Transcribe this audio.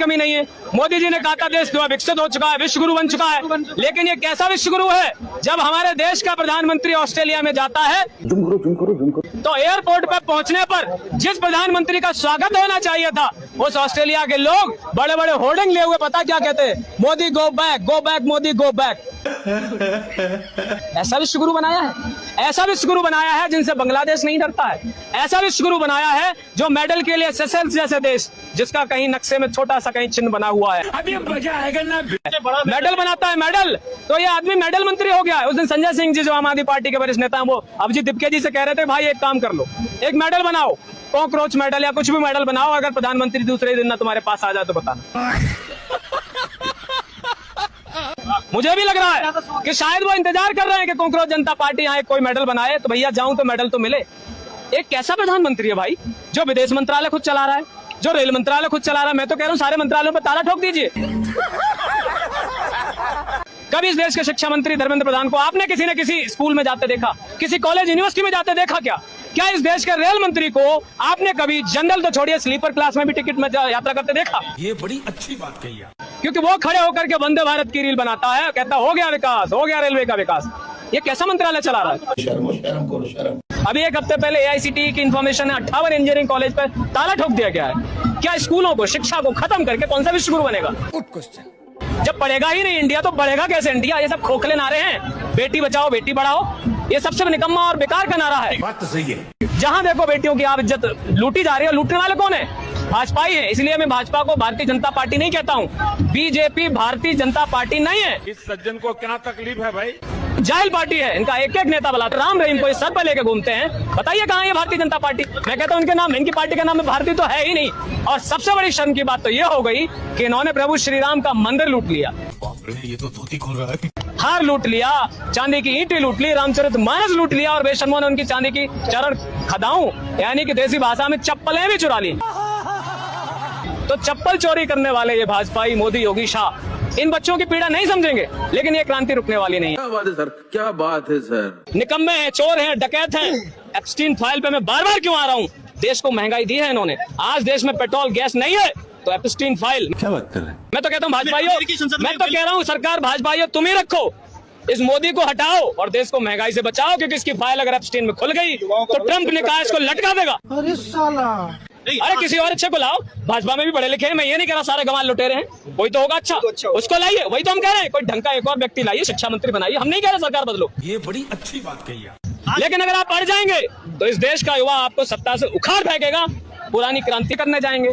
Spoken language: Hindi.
कमी नहीं है। मोदी जी ने कहा था देश विकसित हो चुका है, विश्व गुरु बन चुका है, लेकिन ये कैसा विश्व गुरु है जब हमारे देश का प्रधानमंत्री ऑस्ट्रेलिया में जाता है तो एयरपोर्ट पर पहुंचने पर जिस प्रधानमंत्री का स्वागत होना चाहिए था उस ऑस्ट्रेलिया के लोग बड़े बड़े होर्डिंग लिए हुए पता क्या कहते हैं, Modi go back Modi go back. ऐसा विश्व गुरु बनाया है, ऐसा विश्व गुरु बनाया है जिनसे बांग्लादेश नहीं डरता है, ऐसा विश्व गुरु बनाया है जो मेडल के लिए सेशेल्स जैसे देश जिसका कहीं नक्शे में छोटा सा कहीं चिन्ह बना हुआ है, अभी मजा आएगा ना, मेडल बनाता है मेडल, तो ये आदमी मेडल मंत्री हो गया है। उस दिन संजय सिंह जी जो आम आदमी पार्टी के वरिष्ठ नेता हैं वो अभिजीत दिपके जी से कह रहे थे भाई एक काम कर लो, एक मेडल बनाओ, कॉकरोच मेडल या कुछ भी मेडल बनाओ, अगर प्रधानमंत्री दूसरे दिन ना तुम्हारे पास आ जाए तो बताना। मुझे भी लग रहा है कि शायद वो इंतजार कर रहे हैं कि कॉकरोच जनता पार्टी यहाँ कोई मेडल बनाए तो भैया जाऊं तो मेडल तो मिले। एक कैसा प्रधानमंत्री है भाई जो विदेश मंत्रालय खुद चला रहा है, जो रेल मंत्रालय खुद चला रहा है, मैं तो कह रहा हूँ सारे मंत्रालयों पर ताला ठोक दीजिए। कभी इस देश के शिक्षा मंत्री धर्मेंद्र प्रधान को आपने किसी न किसी स्कूल में जाते देखा, किसी कॉलेज यूनिवर्सिटी में जाते देखा क्या इस देश के रेल मंत्री को आपने कभी जनरल तो छोड़िए स्लीपर क्लास में भी टिकट में यात्रा करते देखा? ये बड़ी अच्छी बात कही है, क्योंकि वो खड़े होकर के वंदे भारत की रील बनाता है, कहता हो गया विकास, हो गया रेलवे का विकास। ये कैसा मंत्रालय चला रहा है? शर्म। अभी एक हफ्ते पहले AICTE की इन्फॉर्मेशन है 58 इंजीनियरिंग कॉलेज पर ताला ठोक दिया गया है। क्या स्कूलों को, शिक्षा को खत्म करके कौन सा विश्व गुरु बनेगा? जब पढ़ेगा ही नहीं इंडिया तो बढ़ेगा कैसे इंडिया? ये सब खोखले नारे हैं, बेटी बचाओ बेटी बढ़ाओ, ये सबसे निकम्मा और बेकार का नारा है। बात तो सही है। जहां देखो बेटियों की आप इज्जत लूटी जा रही है, लूटने वाले कौन है? भाजपा ही है। इसलिए मैं भाजपा को भारतीय जनता पार्टी नहीं कहता हूँ, बीजेपी भारतीय जनता पार्टी नहीं है। इस सज्जन को क्या तकलीफ है भाई? जाहिल पार्टी है, इनका एक एक नेता बुलाते, राम रहीम को इस सर पर लेके घूमते हैं, बताइए कहाँ है भारतीय जनता पार्टी? मैं कहता हूँ इनके नाम, इनकी पार्टी का नाम में भारतीय तो है ही नहीं। और सबसे बड़ी शर्म की बात तो ये हो गई कि इन्होंने प्रभु श्री राम का मंदिर लूट लिया, ये तो धोती खोल रहा है, हार लूट लिया, चांदी की ईंटें लूट ली, रामचरितमानस लूट लिया और बेशर्मों ने उनकी चांदी की चरण खदाऊं यानी कि देसी भाषा में चप्पलें भी चुरा ली। तो चप्पल चोरी करने वाले ये भाजपाई मोदी योगी शाह इन बच्चों की पीड़ा नहीं समझेंगे, लेकिन ये क्रांति रुकने वाली नहीं है। क्या बात है सर, क्या बात है सर। निकम्मे हैं, चोर हैं, डकैत हैं। एप्स्टीन फाइल पे मैं बार बार क्यों आ रहा हूँ? देश को महंगाई दी है इन्होंने, आज देश में पेट्रोल गैस नहीं है तो एप्स्टीन फाइल। क्या बात कर रहे हैं? मैं तो कहता हूँ भाजपाइयों, मैं तो कह रहा हूँ सरकार भाजपाइयों तुम ही रखो, इस मोदी को हटाओ और देश को महंगाई से बचाओ, क्योंकि इसकी फाइल अगर एप्स्टीन में खुल गई तो ट्रंप ने कहा इसको लटका देगा। अरे साला, अरे किसी और अच्छे को लाओ, भाजपा में भी पढ़े लिखे हैं, मैं ये नहीं कह रहा सारे गंवार लुटेरे हैं, कोई तो होगा अच्छा, उसको लाइए। वही तो हम कह रहे हैं, कोई ढंग का एक और व्यक्ति लाइए, शिक्षा मंत्री बनाइए। हम नहीं कह रहे सरकार बदलो, ये बड़ी अच्छी बात कही है, लेकिन अगर आप पढ़ जाएंगे तो इस देश का युवा आपको सत्ता से उखाड़ फेंकेगा, पुरानी क्रांति करने जाएंगे।